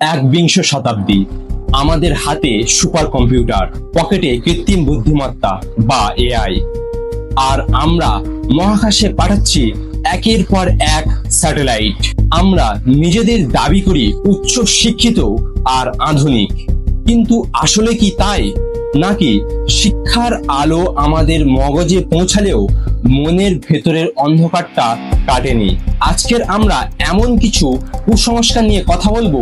একবিংশ শতাব্দী, আমাদের হাতে সুপার কম্পিউটার, পকেটে কৃত্রিম বুদ্ধিমত্তা বা এআই, আর আমরা মহাকাশে পাঠাচ্ছি একের পর এক স্যাটেলাইট। আমরা নিজেদের দাবি করি উচ্চ শিক্ষিত আর আধুনিক, কিন্তু আসলে কি তাই? নাকি শিক্ষার আলো আমাদের মগজে পৌঁছালেও মনের ভেতরের অন্ধকারটা কাটেনি? আজকের আমরা এমন কিছু কুসংস্কার নিয়ে কথা বলবো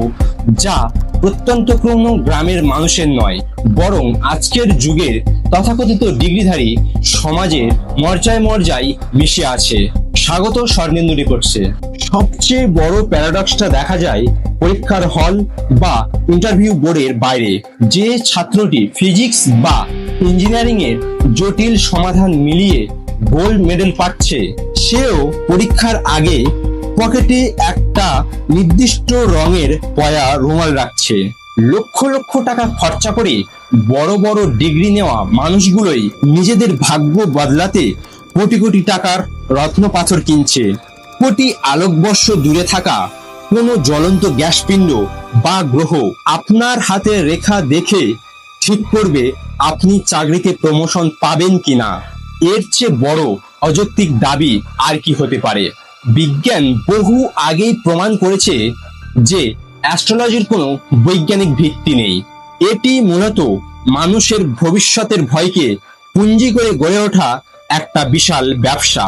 যা প্রত্যন্ত কোনো গ্রামের মানুষের নয়, বরং আজকের যুগের তথাকথিত ডিগ্রিধারী সমাজের মর্যায় মর্যায় মিশে আছে। স্বাগত স্বর্ণেন্দু রিপোর্টসে। সবচেয়ে বড় প্যারাডক্সটা দেখা যায় পরীক্ষার হল বা ইন্টারভিউ বোর্ডের বাইরে। যে ছাত্রটি ফিজিক্স বা ইঞ্জিনিয়ারিং এর জটিল সমাধান মিলিয়ে গোল্ড মেডেল পাচ্ছে, সেও পরীক্ষার আগে পকেটে একটা নির্দিষ্ট রঙের পয়া রুমাল রাখছে। লক্ষ লক্ষ টাকা খরচা করে বড় বড় ডিগ্রি নেওয়া মানুষগুলোই নিজেদের ভাগ্য বদলাতে কোটি কোটি টাকার রত্ন পাথর কিনছে। কোটি আলোকবর্ষ দূরে থাকা কোনো জ্বলন্ত গ্যাস পিণ্ড বা গ্রহ আপনার হাতের রেখা দেখে ঠিক করবে আপনি চাকরিতে প্রমোশন পাবেন কিনা। এর চেয়ে বড় অযৌক্তিক দাবি আর কি হতে পারে? বিজ্ঞান বহু আগেই প্রমাণ করেছে যে অ্যাস্ট্রোলজির কোনো বৈজ্ঞানিক ভিত্তি নেই। এটি মূলত মানুষের ভবিষ্যতের ভয়কে পুঁজি করে গড়ে ওঠা একটা বিশাল ব্যবসা।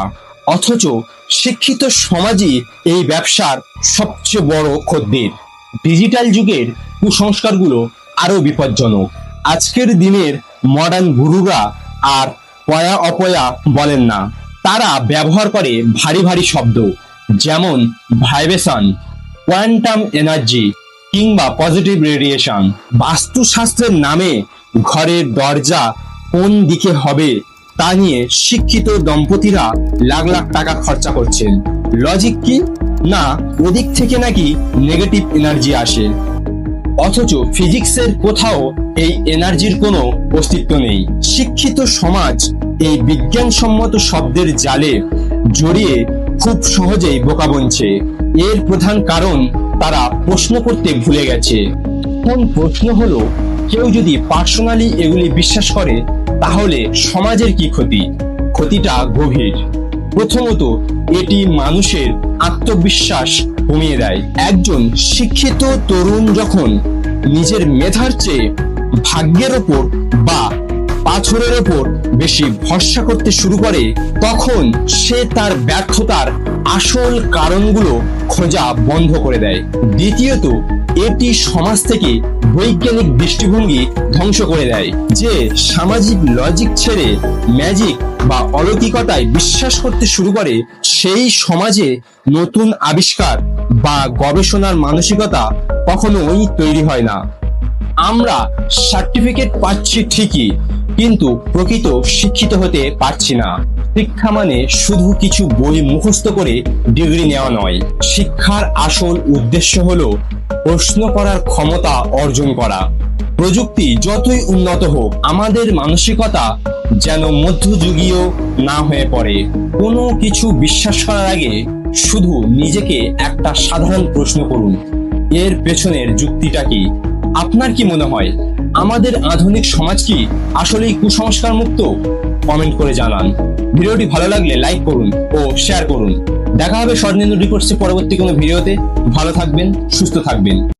অথচ শিক্ষিত সমাজই এই ব্যবসার সবচেয়ে বড় খদ্দের। ডিজিটাল যুগের কুসংস্কারগুলো আরো বিপজ্জনক। আজকের দিনের মডার্ন গুরুরা আর পয়া অপয়া বলেন না, তারা ব্যবহার করে ভারী ভারী শব্দ, যেমন ভাইব্রেশন, কোয়ান্টাম এনার্জি কিংবা পজিটিভ রেডিয়েশন। বাস্তুশাস্ত্রের নামে ঘরের দরজা কোন দিকে হবে তা নিয়ে শিক্ষিত দম্পতিরা লাখ লাখ টাকা খরচা করছেন। লজিক কি? না, ওদিক থেকে নাকি নেগেটিভ এনার্জি আসে। অথচ ফিজিক্সের কোথাও এই এনার্জির কোনো অস্তিত্ব নেই। শিক্ষিত সমাজ এই বিজ্ঞানসম্মত শব্দের জালে জড়িয়ে খুব সহজেই বোকা বনছে। এর প্রধান কারণ তারা প্রশ্ন করতে ভুলে গেছে। কোন প্রশ্ন হলো, কেউ যদি পার্সোনালি এগুলি বিশ্বাস করে তাহলে সমাজের কি ক্ষতি? ক্ষতিটা গভীর। প্রথমত, এটি মানুষের আত্মবিশ্বাস কমিয়ে দেয়। একজন শিক্ষিত তরুণ যখন নিজের মেধার চেয়ে ভাগ্যের ওপর বা পাথরের ওপর বেশি ভরসা করতে শুরু করে, তখন সে তার ব্যর্থতার আসল কারণগুলো খোঁজা বন্ধ করে দেয়। দ্বিতীয়ত, এটি সমাজ থেকে বৈজ্ঞানিক দৃষ্টিভঙ্গি ধ্বংস করে দেয়। যে সামাজিক লজিক ছেড়ে ম্যাজিক বা অলৌকিকতায় বিশ্বাস করতে শুরু করে, সেই সমাজে নতুন আবিষ্কার বা গবেষণার মানসিকতা কখনোই তৈরি হয় না। আমরা সার্টিফিকেট পাচ্ছি ঠিকই, কিন্তু প্রকৃত শিক্ষিত হতে পারছি না। শিক্ষা মানে শুধু কিছু বই মুখস্থ করে ডিগ্রি নেওয়া নয়। শিক্ষার আসল উদ্দেশ্য হলো প্রশ্ন করার ক্ষমতা অর্জন করা। প্রযুক্তি যতই উন্নত হোক, আমাদের মানসিকতা যেন মধ্যযুগীয় না হয়ে পড়ে। কোনো কিছু বিশ্বাস করার আগে শুধু নিজেকে একটা সাধারণ প্রশ্ন করুন, এর পেছনের যুক্তিটা কি? আপনার কি মনে হয়, আমাদের আধুনিক সমাজ কি আসলেই কুসংস্কার মুক্ত? কমেন্ট করে জানান। ভিডিওটি ভালো লাগলে লাইক করুন ও শেয়ার করুন। দেখা হবে স্বর্ণেন্দু রিপোর্টসে পরবর্তী কোনো ভিডিওতে। ভালো থাকবেন, সুস্থ থাকবেন।